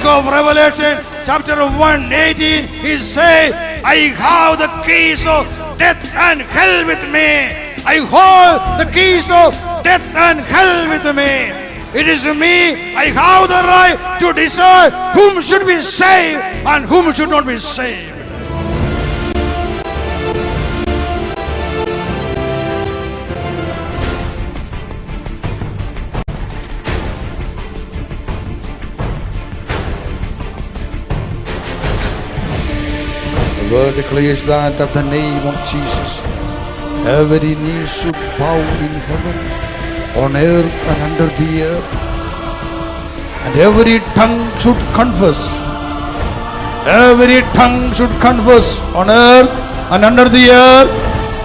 of Revelation, chapter 1:18, he says, I have the keys of death and hell with me. I hold the keys of death and hell with me. It is me. I have the right to decide whom should be saved and whom should not be saved. The word declares that at the name of Jesus, every knee should bow in heaven, on earth and under the earth, and every tongue should confess. Every tongue should confess on earth and under the earth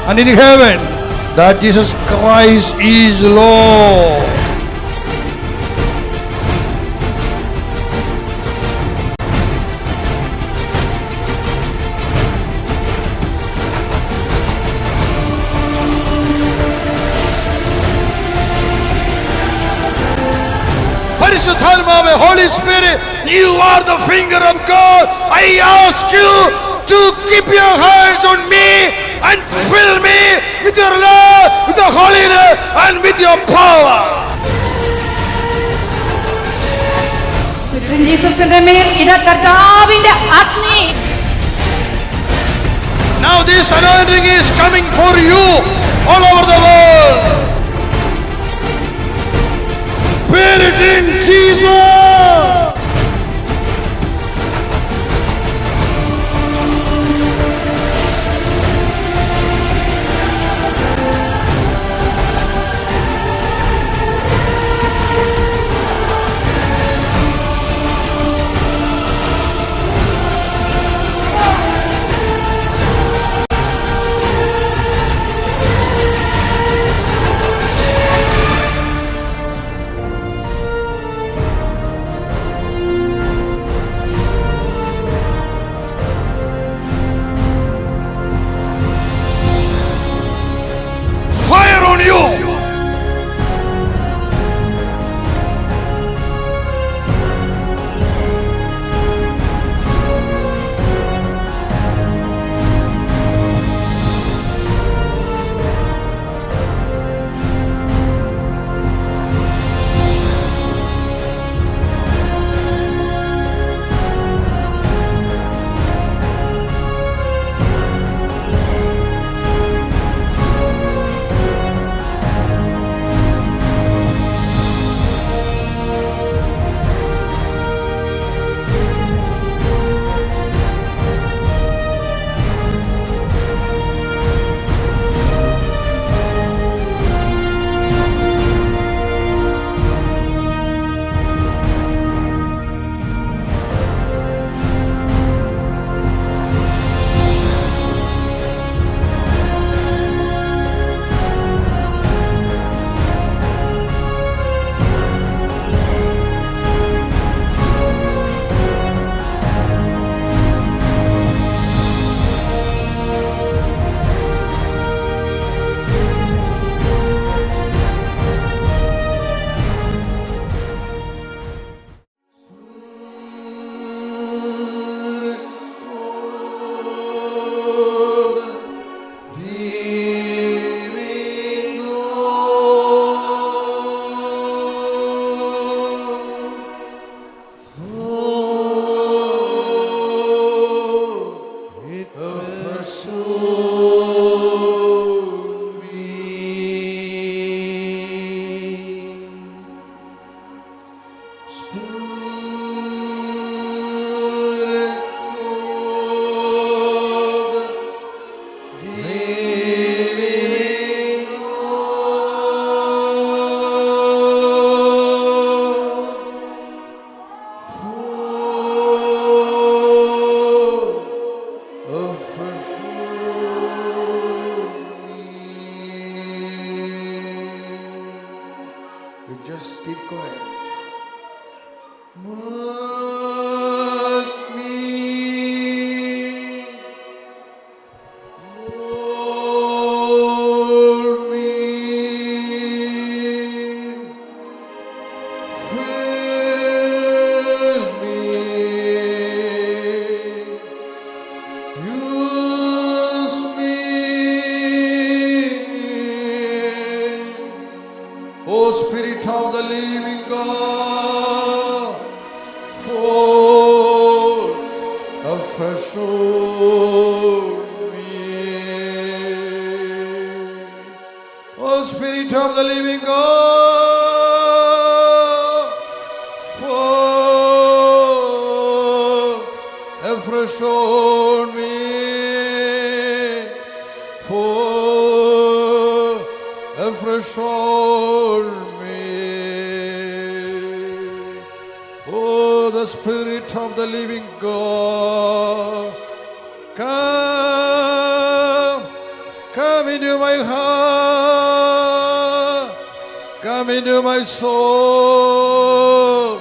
and in heaven that Jesus Christ is Lord. Holy Spirit, you are the finger of God. I ask you to keep your hands on me and fill me with your love, with your holiness, and with your power. Now this anointing is coming for you all over the world. Bear it in Jesus. Just keep quiet. Mark me, mold me, fill me. Spirit of the living God, fall afresh on me. Oh, Spirit of the living God, fall afresh on me. Fall afresh on me. Oh, the Spirit of the living God, come into my heart, come into my soul,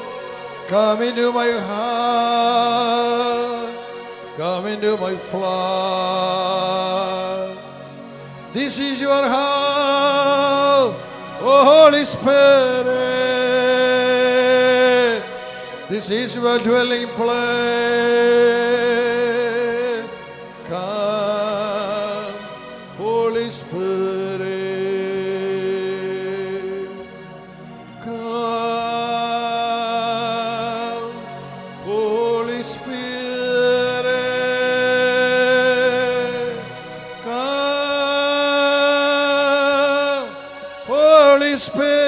come into my heart, come into my flesh. This is your house, oh Holy Spirit. This is your dwelling place. Come, Holy Spirit. Come, Holy Spirit. Come, Holy Spirit.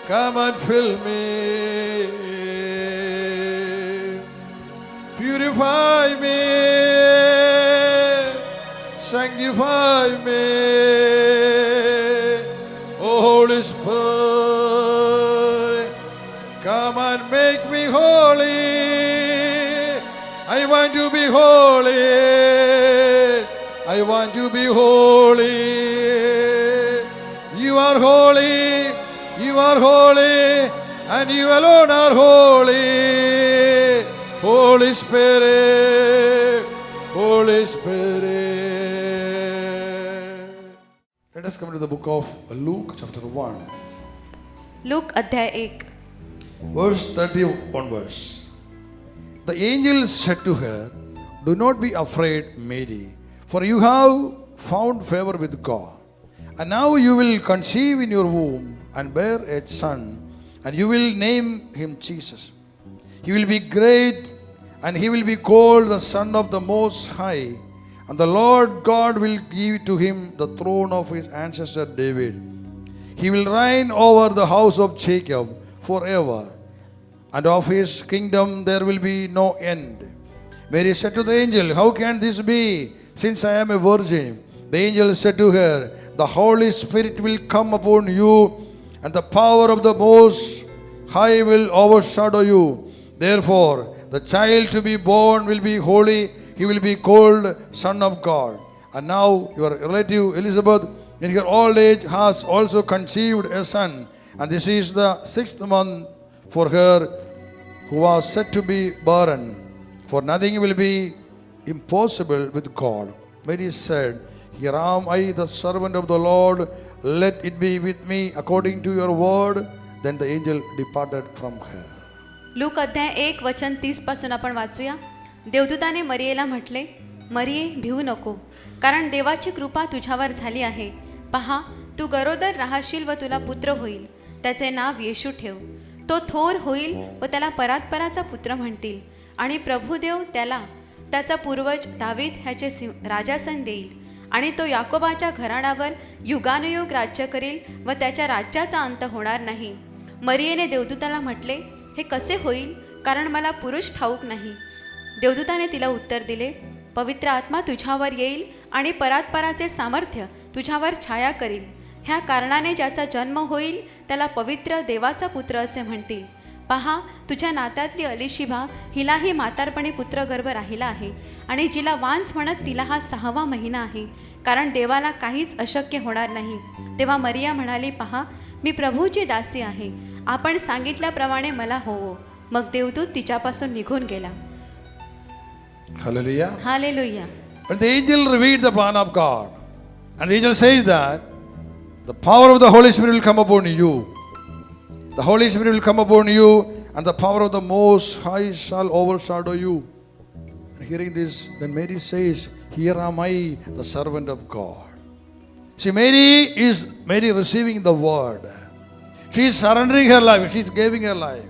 Come and fill me. Purify me. Sanctify me. Oh, Holy Spirit, come and make me holy. I want to be holy. I want to be holy. You are holy. You are holy, and you alone are holy. Holy Spirit, Holy Spirit. Let us come to the book of Luke, chapter 1, look अध्याय 1 verse 31 verse. The angel said to her, "Do not be afraid, Mary, for you have found favor with God. And now you will conceive in your womb and bear a son, and you will name him Jesus. He will be great, and he will be called the Son of the Most High. And the Lord God will give to him the throne of his ancestor David. He will reign over the house of Jacob forever, and of his kingdom there will be no end." Mary said to the angel, "How can this be, since I am a virgin?" The angel said to her, "The Holy Spirit will come upon you, and the power of the Most High will overshadow you. Therefore, the child to be born will be holy. He will be called Son of God. And now your relative Elizabeth, in her old age, has also conceived a son. And this is the 6th month for her who was said to be barren. For nothing will be impossible with God." Mary said, "Here am I, the servant of the Lord. Let it be with me according to your word." Then the angel departed from her. Look अध्याय 1 वचन 30 पासून आपण वाचूया. देवदूताने मरियेला म्हटले, "मरिये, भिवू नको, कारण देवाची कृपा तुझ्यावर झाली आहे. पहा, तू गरोदर राहशील व तुला पुत्र होईल. त्याचे नाव येशू ठेव. तो थोर होईल व त्याला परात्पराचा पुत्र म्हणतील. आणि प्रभुदेव त्याला त्याचा पूर्वज दावीद ह्याचे राजासन देईल. आणि तो याकोबाच्या घराण्यावर युगानुयुग राज्य करील व त्याच्या राज्याचा अंत होणार नाही." मरियेने देवदूताला म्हटले, "हे कसे होईल, कारण मला पुरुष ठाऊक नाही." देवदूताने तिला उत्तर दिले, "पवित्र आत्मा तुझ्यावर येईल आणि परात्पराचे सामर्थ्य तुझ्यावर छाया करील. ह्या कारणाने ज्याचा जन्म होईल त्याला पवित्र देवाचा पुत्र असे म्हणतील. पहा, तुझ्या नात्यातली अलिशिभा, हिलाही म्हातारपणी पुत्रगर्भ राहिला आहे, आणि जिला वांस म्हणत तिला हा 6वा महिना आहे, कारण देवाला काहीच अशक्य होणार नाही." तेव्हा मरिया म्हणाली, "पहा, मी प्रभूची दासी आहे. आपण सांगितल्याप्रमाणे मला होवो." मग देवदूत तिच्यापासून निघून गेला. Hallelujah. Hallelujah. But the angel revealed the plan of God. And the angel says that the power of the Holy Spirit will come upon you. The Holy Spirit will come upon you, and the power of the Most High shall overshadow you. And hearing this, then Mary says, Here am I, the servant of God. See, Mary receiving the word. She is surrendering her life. She is giving her life.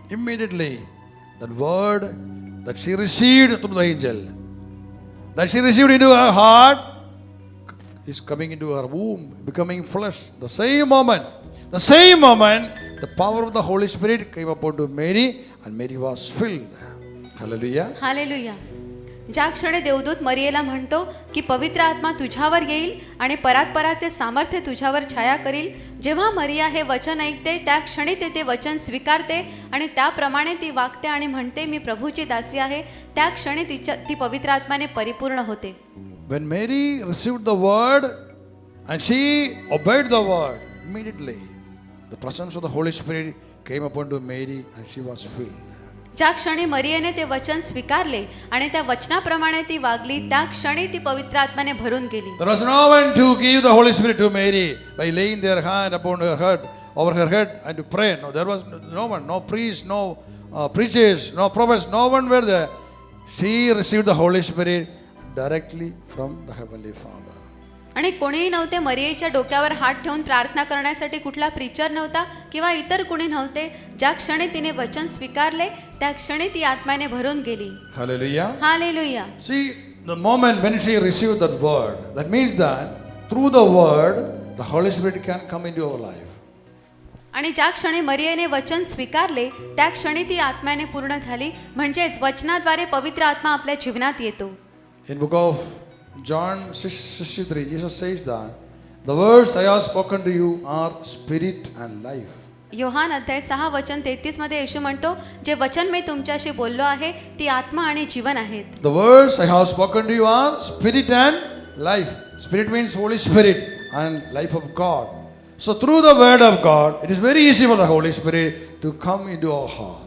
Immediately, that word that she received through the angel, that she received into her heart, is coming into her womb, becoming flesh. The same moment, the power of the Holy Spirit came upon to Mary, and Mary was filled. Hallelujah. Hallelujah. ज्या क्षणी देवदूत मरियेला म्हणतो की पवित्र आत्मा तुझ्यावर येईल आणि परात्पराचे सामर्थ्य तुझ्यावर छाया करील, जेव्हा मरिया हे वचन ऐकते त्या क्षणी ते वचन स्वीकारते आणि त्याप्रमाणे ती वागते आणि म्हणते मी प्रभूची दासी आहे, त्या क्षणी ती पवित्र आत्म्याने परिपूर्ण होते. When Mary received the word and she obeyed the word, immediately the presence of the Holy Spirit came upon to Mary and she was filled. ज्या क्षणी मरियेने ते वचन स्वीकारले आणि त्या वचनाप्रमाणे ती वागली, त्या क्षणी ती पवित्र आत्म्याने भरून गेली. There was no one to give the Holy Spirit to Mary by laying their hand upon her head, over her head, and to pray. No, there was no one, no priest, no preachers, no prophets, no one were there. She received the Holy Spirit directly from the Heavenly Father. आणि कोणीही नव्हते मरियेच्या डोक्यावर हात ठेवून प्रार्थना करण्यासाठी, कुठला preacher नव्हता किंवा इतर कुणी नव्हते. ज्या क्षणी तिने वचन स्वीकारले त्या क्षणी ती आत्म्याने भरून गेली. Hallelujah. Hallelujah. See, the moment when she received that word, that means that through the word, the Holy Spirit can come into our life. आणि ज्या क्षणी मरियेने वचन स्वीकारले त्या क्षणी ती आत्म्याने पूर्ण झाली, म्हणजेच वचनाद्वारे पवित्र आत्मा आपल्या जीवनात येतो. In book of John 6:63, Jesus says that the words I have spoken to you are spirit and life. Yohan अध्याय 6 वचन 33 मध्ये येशू म्हणतो, जे वचन मी तुमच्याशी बोललो आहे ती आत्मा आणि जीवन आहेत. The words I have spoken to you are spirit and life. Spirit means Holy Spirit and life of God. So through the word of God, it is very easy for the Holy Spirit to come into our heart.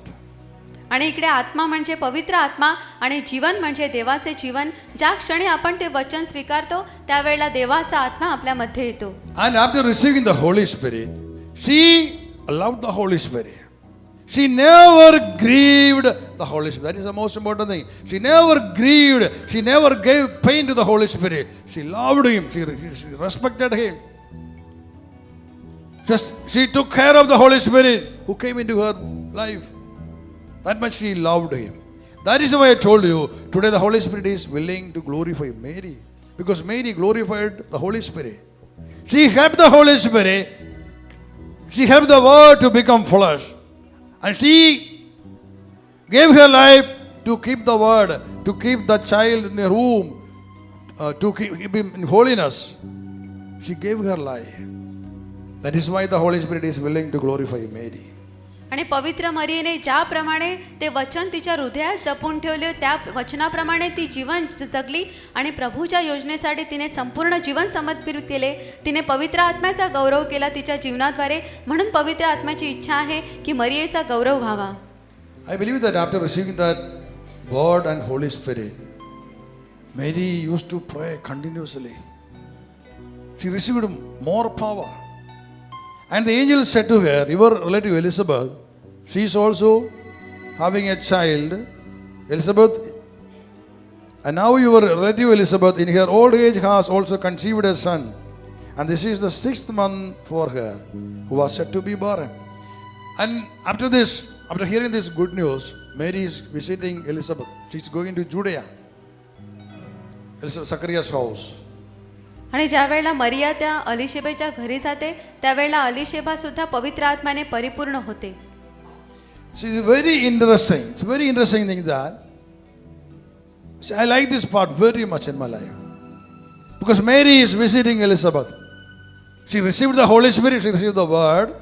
आणि इकडे आत्मा म्हणजे पवित्र आत्मा आणि जीवन म्हणजे देवाचे जीवन. ज्या क्षणी आपण ते वचन स्वीकारतो त्यावेळेला देवाचा आत्मा आपल्यामध्ये येतो. And after receiving the Holy Spirit, she loved the Holy Spirit. She never grieved the Holy Spirit. That is the most important thing. She never grieved. She never gave pain to the Holy Spirit. She loved Him. She respected Him. She took care of the Holy Spirit who came into her life. That much she loved Him. That is why I told you, today the Holy Spirit is willing to glorify Mary. Because Mary glorified the Holy Spirit. She helped the Holy Spirit. She helped the Word to become flesh. And she gave her life to keep the Word, to keep the child in her womb, to keep him in holiness. She gave her life. That is why the Holy Spirit is willing to glorify Mary. आणि पवित्र मरियेने ज्याप्रमाणे ते वचन तिच्या हृदयात जपून ठेवले त्या वचनाप्रमाणे ती जीवन जगली आणि प्रभूच्या योजनेसाठी तिने संपूर्ण जीवन समर्पित केले. तिने पवित्र आत्म्याचा गौरव केला तिच्या जीवनाद्वारे. म्हणून पवित्र आत्म्याची इच्छा आहे की मरियेचा गौरव व्हावा. I believe that after receiving that word and Holy Spirit, Mary used to pray continuously. She received more power. And the angel said to her, your relative Elizabeth, she is also having a child, Elizabeth, and now your relative Elizabeth in her old age has also conceived a son. And this is the 6th month for her, who was said to be barren. And after hearing this good news, Mary is visiting Elizabeth. She is going to Judea, Zacharias' house. आणि ज्या वेळेला मरिया त्या अलिशेबेच्या घरी जाते त्यावेळेला अलिशेबा सुद्धा पवित्र आत्म्याने परिपूर्ण होते. See, it's very interesting. It's a very interesting thing that I like this part very much in my life. Because Mary is visiting Elizabeth. She received the Holy Spirit, she received the word.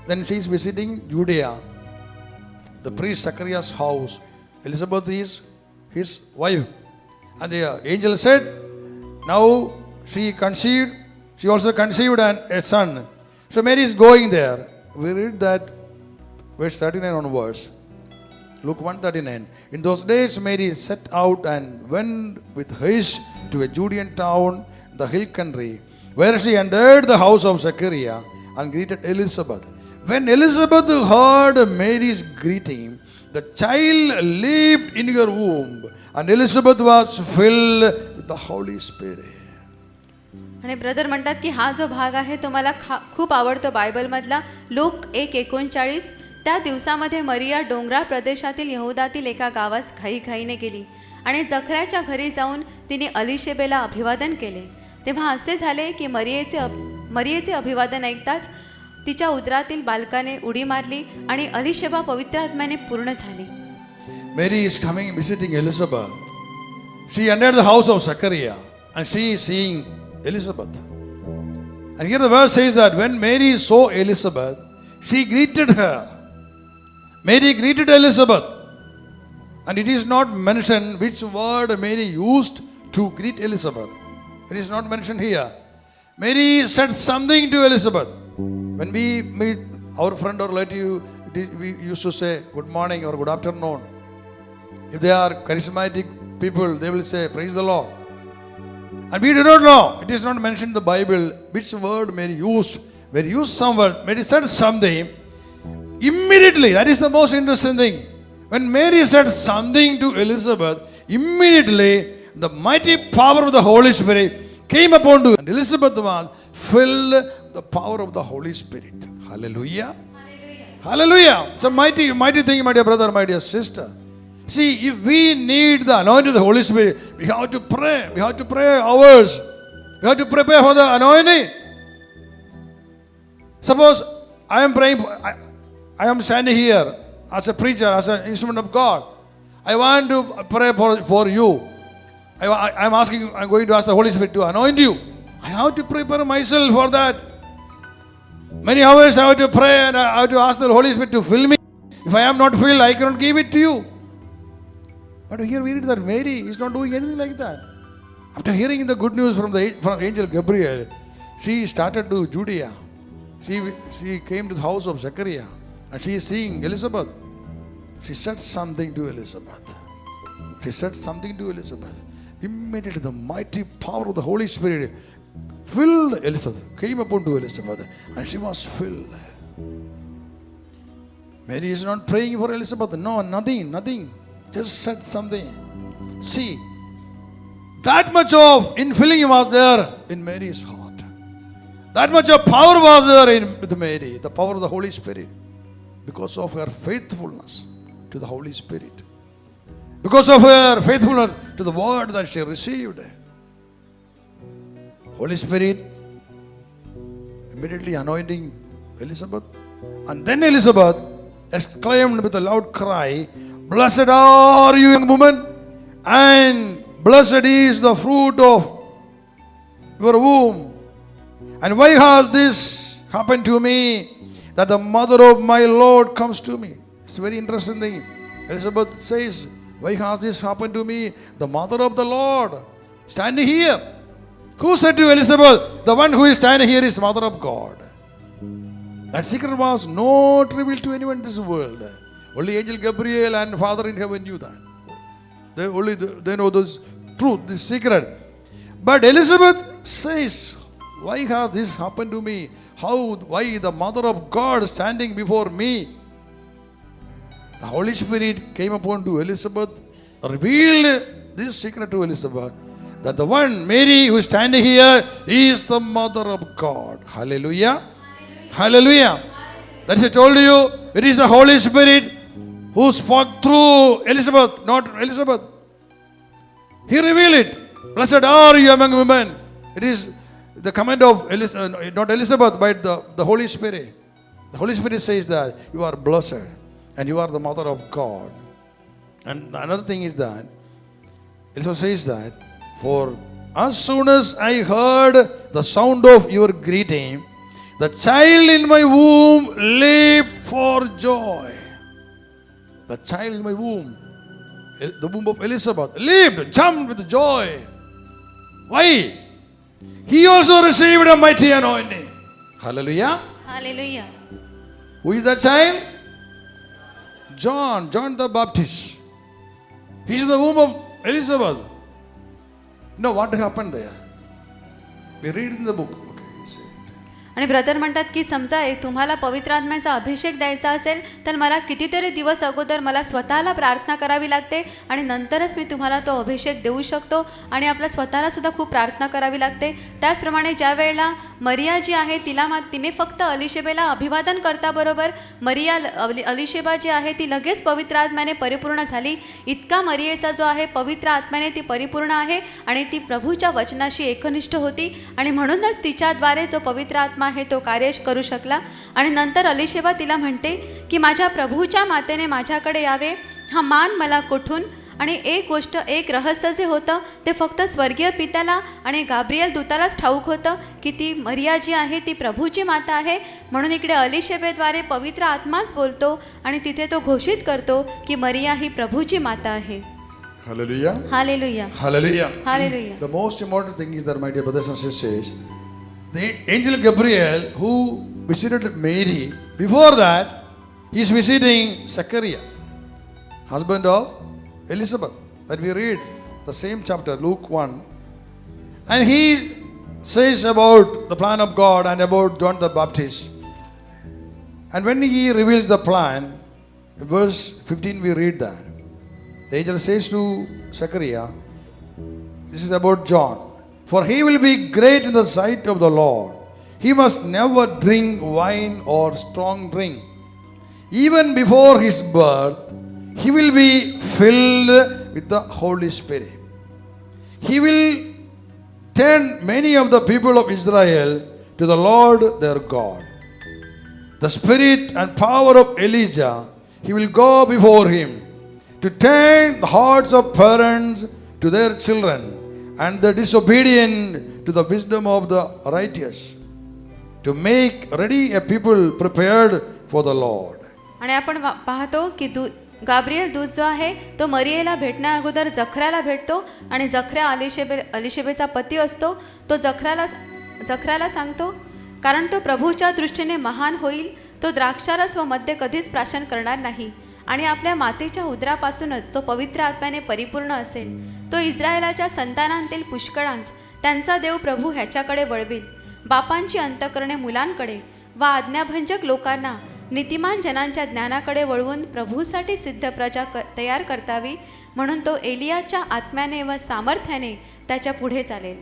Then she is visiting Judea, the priest Zacharias' house. Elizabeth is his wife. And the angel said, now she also conceived a son. So Mary is going there. We read that verse 39 onwards. Luke 1:39. In those days Mary set out and went with haste to a Judean town, the hill country, where she entered the house of Zechariah and greeted Elizabeth. When Elizabeth heard Mary's greeting, the child leaped in her womb, and Elizabeth was filled with the Holy Spirit. आणि brother म्हणतात की हा जो भाग आहे तो मला खूप आवडतो बायबलमधला. लूक 1:39. त्या दिवसामध्ये मरिया डोंगराळ प्रदेशातील यहुदातील एका गावास घाईघाईने गेली आणि जखऱ्याच्या घरी जाऊन तिने अलिशेबेला अभिवादन केले. तेव्हा असे झाले की मरियेचे अभिवादन ऐकताच तिच्या उदरातील बालकाने उडी मारली आणि अलिशेबा पवित्र आत्म्याने पूर्ण झाली. Mary is coming visiting Elizabeth. She entered the house of Zechariah and she is seeing Elizabeth. And here the verse says that when Mary saw Elizabeth, she greeted her. Mary greeted Elizabeth. And it is not mentioned which word Mary used to greet Elizabeth. It is not mentioned here. Mary said something to Elizabeth. When we meet our friend or relative, we used to say good morning or good afternoon. If they are charismatic people, they will say praise the Lord. And we do not know. It is not mentioned in the Bible which word Mary used. Mary used some word. Mary said something. Immediately, that is the most interesting thing. When Mary said something to Elizabeth, immediately the mighty power of the Holy Spirit came upon her. And Elizabeth was filled with the power of the Holy Spirit. Hallelujah. Hallelujah. It's a mighty thing, my dear brother, my dear sister. See, if we need the anointing of the Holy Spirit, we have to pray. We have to pray hours. We have to prepare for the anointing. Suppose I am praying, I am standing here as a preacher, as an instrument of God. I want to pray for you. I am going to ask the Holy Spirit to anoint you. I have to prepare myself for that. Many hours I have to pray and I have to ask the Holy Spirit to fill me. If I am not filled, I cannot give it to you. But here we read that Mary is not doing anything like that. After hearing the good news from angel Gabriel, she started to Judea. She came to the house of Zechariah and she is seeing Elizabeth. She said something to Elizabeth. She said something to Elizabeth. Immediately the mighty power of the Holy Spirit filled Elizabeth, came upon to Elizabeth, and she was filled. Mary is not praying for Elizabeth. No, nothing. Just said something. See, that much of infilling was there in Mary's heart. That much of power was there with Mary, the power of the Holy Spirit, because of her faithfulness to the Holy Spirit, because of her faithfulness to the word that she received. Holy Spirit immediately anointing Elizabeth, and then Elizabeth exclaimed with a loud cry, "Blessed are you, young woman, and blessed is the fruit of your womb. And why has this happened to me, that the mother of my Lord comes to me?" It's a very interesting thing. Elizabeth says, "Why has this happened to me? The mother of the Lord standing here." Who said to Elizabeth, the one who is standing here is mother of God? That secret was not revealed to anyone in this world. Only angel Gabriel and Father in heaven knew that. They know this truth, this secret. But Elizabeth says, "Why has this happened to me? Why the mother of God standing before me?" The Holy Spirit came upon to Elizabeth, revealed this secret to Elizabeth, that the one, Mary, who is standing here, is the mother of God. Hallelujah. Hallelujah. That's I told you, it is the Holy Spirit who spoke through Elizabeth, not Elizabeth. He revealed it. "Blessed are you among women." It is the command of not Elizabeth, but the Holy Spirit. The Holy Spirit says that you are blessed and you are the mother of God. And another thing is that Elizabeth says that, "For as soon as I heard the sound of your greeting, the child in my womb leaped for joy." The child in my womb, the womb of Elizabeth, leaped, jumped with joy. Why? He also received a mighty anointing. Hallelujah. Hallelujah. Who is that child? John the Baptist. He is in the womb of Elizabeth. You know what happened there? We read in the book. Okay, you say it. आणि brother म्हणतात की समजा तुम्हाला पवित्र आत्म्याचा अभिषेक द्यायचा असेल तर मला कितीतरी दिवस अगोदर मला स्वतःला प्रार्थना करावी लागते आणि नंतरच मी तुम्हाला तो अभिषेक देऊ शकतो आणि आपल्या स्वतःला सुद्धा खूप प्रार्थना करावी लागते. त्याचप्रमाणे ज्या वेळेला मरिया जी आहे तिने फक्त अलिशेबेला अभिवादन करताबरोबर अलिशेबा जी आहे ती लगेच पवित्र आत्म्याने परिपूर्ण झाली. इतका मरियेचा जो आहे पवित्र आत्म्याने ती परिपूर्ण आहे आणि ती प्रभूच्या वचनाशी एकनिष्ठ होती आणि म्हणूनच तिच्याद्वारे जो पवित्र आत्मा आहे तो कार्य करू शकला. आणि नंतर अलिशेबा तिला म्हणते की माझ्या प्रभूच्या मातेने माझ्याकडे यावे, हा मान मला कुठून. आणि एक रहस्य जे होतं ते फक्त स्वर्गीय पित्याला आणि गाब्रिएल दूतालाच ठाऊक होतं की ती मरिया जी आहे ती प्रभूची माता आहे. म्हणून इकडे अलिशेबेद्वारे पवित्र आत्माच बोलतो आणि तिथे तो घोषित करतो की मरिया ही प्रभूची माता आहे. Hallelujah. Hallelujah, Hallelujah. Hallelujah. The most important thing is that, my dear brothers and sisters, the angel Gabriel who visited Mary, before that, he is visiting Zechariah, husband of Elizabeth, that we read the same chapter, Luke 1. And he says about the plan of God and about John the Baptist. And when he reveals the plan, in verse 15 we read that. The angel says to Zechariah, this is about John. For he will be great in the sight of the Lord. He must never drink wine or strong drink. Even before his birth, he will be filled with the Holy Spirit. He will turn many of the people of Israel to the Lord their God. The spirit and power of Elijah, he will go before him to turn the hearts of parents to their children and the disobedient to the wisdom of the righteous, to make ready a people prepared for the Lord. आणि आपण पाहतो की Gabriel दूत जो आहे तो मरियेला भेटण्या अगोदर जखऱ्याला भेटतो आणि जखऱ्या अलिशेबेचा पती असतो. तो जखऱ्याला सांगतो कारण तो प्रभूच्या दृष्टीने महान होईल. तो द्राक्षारस व मद्य कधीच प्राशन करणार नाही आणि आपल्या मातेच्या उदरापासूनच तो पवित्र आत्म्याने परिपूर्ण असेल. तो इस्रायलाच्या संतानांतील पुष्कळांस त्यांचा देव प्रभू ह्याच्याकडे वळवेल. बापांची अंतकरणे मुलांकडे व आज्ञाभंजक लोकांना नीतिमान जनांच्या ज्ञानाकडे वळवून प्रभूसाठी सिद्ध प्रजा तयार करतावी. म्हणून तो एलियाच्या आत्म्याने व सामर्थ्याने त्याच्या पुढे चालेल.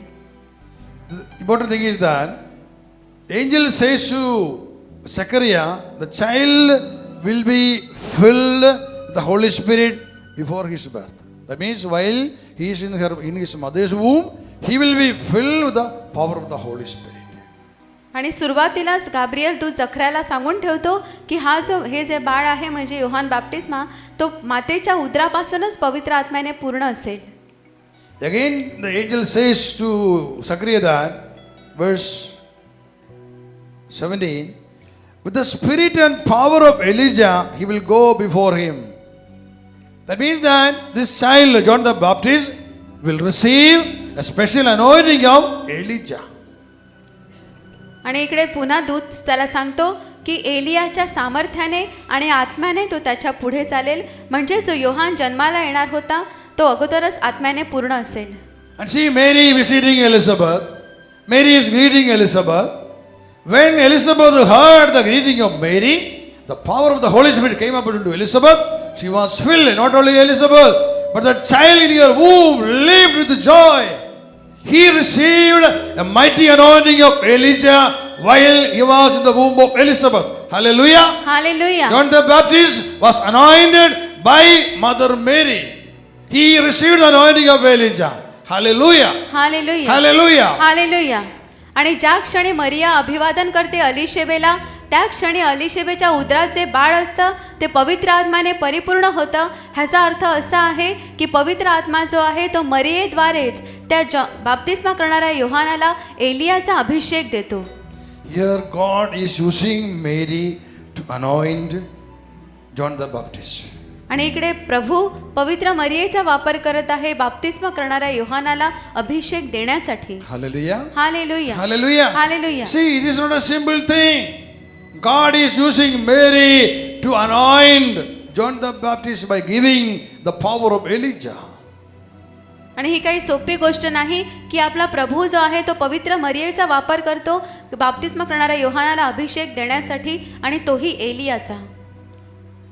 The important thing is that the angel says to Zechariah, the child will be filled with the Holy Spirit before his birth. That means while he is in his mother's womb, he will be filled with the power of the Holy Spirit. आणि सुरुवातीलाच Gabriel दूत जखऱ्याला सांगून ठेवतो की हे जे बाळ आहे म्हणजे योहान बाप्तिस्मा तो मातेच्या उदरापासूनच पवित्र आत्म्याने पूर्ण असेल. Again the angel says to Zechariah that, verse 17, with the spirit and power of Elijah he will go before him. That means that this child, John the Baptist, will receive a special anointing of Elijah. आणि इकडे पुन्हा दूत त्याला सांगतो की एलियाच्या सामर्थ्याने आणि आत्म्याने तो त्याच्या पुढे चालेल. म्हणजे जो योहान जन्माला येणार होता तो अगोदरच आत्म्याने पूर्ण असेल. And see Mary visiting Elizabeth. Mary is greeting Elizabeth. When Elizabeth heard the greeting of Mary, the power of the Holy Spirit came up into Elizabeth. She was filled, not only Elizabeth, but the child in her womb leaped with joy. He received a mighty anointing of Elijah while he was in the womb of Elizabeth. Hallelujah. Hallelujah. John the Baptist was anointed by Mother Mary. He received the anointing of Elijah. Hallelujah. Hallelujah. Hallelujah. Hallelujah. आणि ज्या क्षणी मरिया अभिवादन करते अलिशेबेला त्या क्षणी अलिशेबेच्या उदरात जे बाळ असतं ते पवित्र आत्म्याने परिपूर्ण होतं. ह्याचा अर्थ असा आहे की पवित्र आत्मा जो आहे तो मरियेद्वारेच त्या बाप्तिस्मा करणाऱ्या योहानाला एलियाचा अभिषेक देतो. Here God is using Mary to anoint John the Baptist. आणि इकडे प्रभू पवित्र मरियेचा वापर करत आहे बाप्तिस्मा करणाऱ्या योहानाला अभिषेक देण्यासाठी. Hallelujah. Hallelujah. Hallelujah. Hallelujah. See, it is not a simple thing. God is using Mary to anoint John the Baptist by giving the power of Elijah. आणि ही काही सोपी गोष्ट नाही की आपला प्रभू जो आहे तो पवित्र मरियेचा वापर करतो बाप्तिस्मा करणाऱ्या योहानाला अभिषेक देण्यासाठी आणि तोही एलियाचा.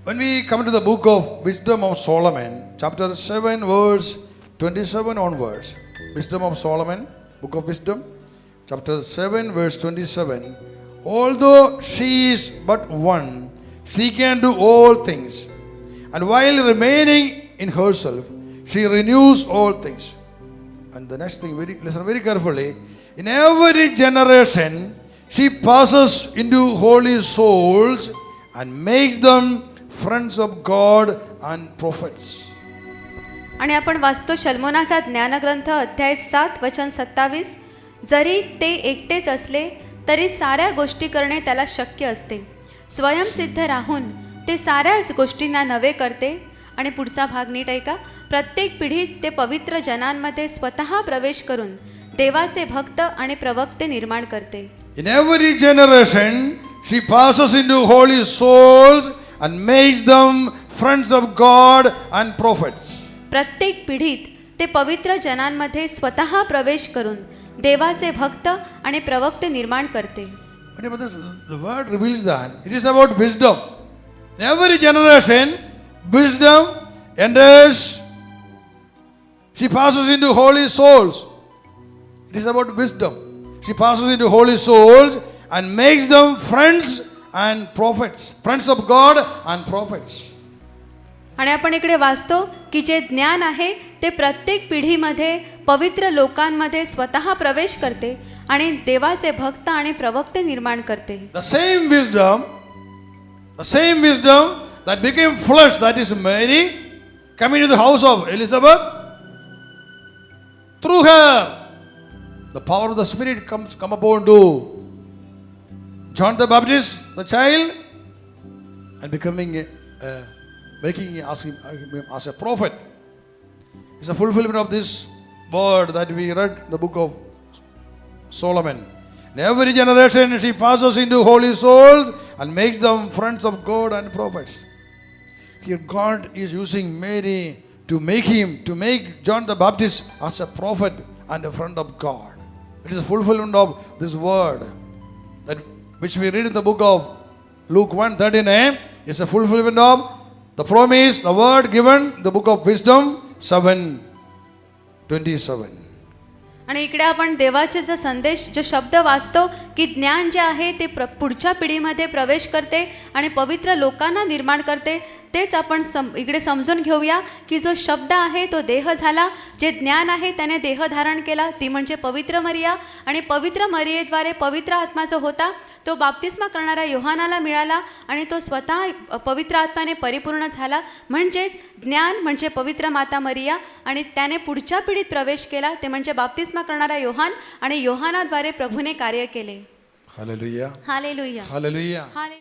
When we come to the book of Wisdom of Solomon, chapter 7, verse 27 onwards, Wisdom of Solomon, book of Wisdom, chapter 7, verse 27, although she is but one, she can do all things, and while remaining in herself, she renews all things. And the next thing, listen very carefully, in every generation, she passes into holy souls and makes them friends of God and prophets. आणि आपण वाचतो शल्मोनाचा ज्ञानग्रंथ अध्याय 7 वचन 27, जरी ते एकटेच असले तरी साऱ्या गोष्टी करणे त्याला शक्य असते. स्वयंसिद्ध राहून ते साऱ्याच गोष्टींना नवे करते. आणि पुढचा भाग नीट ऐका, प्रत्येक पिढीत ते पवित्र जनांमध्ये स्वतः प्रवेश करून देवाचे भक्त आणि प्रवक्ते निर्माण करते. In every generation, she passes into holy souls and makes them friends of God and prophets. प्रत्येक पिढीत ते पवित्र जनांमध्ये स्वतः प्रवेश करून देवाचे भक्त आणि प्रवक्ते निर्माण करते. But the word reveals that it is about wisdom. In every generation, wisdom enters. She passes into holy souls. It is about wisdom. She passes into holy souls and makes them friends and prophets, friends of God and prophets. आणि आपण इकडे वाचतो की जे ज्ञान आहे ते प्रत्येक पिढीमध्ये पवित्र लोकांमध्ये स्वतः प्रवेश करते आणि देवाचे भक्त आणि प्रवक्ते निर्माण करते. The same wisdom that became flesh, that is Mary, coming to the house of Elizabeth. Through her, the power of the Spirit come upon to John the Baptist, the child, and asking him as a prophet. It's a fulfillment of this word that we read in the book of Solomon. In every generation, she passes into holy souls and makes them friends of God and prophets. Here, God is using Mary to make John the Baptist as a prophet and a friend of God. It is a fulfillment of this word that which we read in the book of Luke 1:39. Is a fulfillment of the promise, the word given in the book of Wisdom 7:27. आणि इकडे आपण देवाचे जो संदेश जो शब्द वाचतो की ज्ञान जे आहे ते पुढच्या पिढीमध्ये प्रवेश करते आणि पवित्र लोकांना निर्माण करते, तेच आपण इकडे समजून घेऊया की जो शब्द आहे तो देह झाला. जे ज्ञान आहे त्याने देह धारण केला, ती म्हणजे पवित्र मरिया. आणि पवित्र मरियेद्वारे पवित्र आत्मा जो होता तो बाप्तिस्मा करणाऱ्या योहानाला मिळाला आणि तो स्वतः पवित्र आत्म्याने परिपूर्ण झाला. म्हणजेच ज्ञान म्हणजे पवित्र माता मरिया आणि त्याने पुढच्या पिढीत प्रवेश केला, ते म्हणजे बाप्तिस्मा करणारा योहान आणि योहानाद्वारे प्रभूने कार्य केले. Hallelujah, hallelujah, hallelujah. हालेलुया.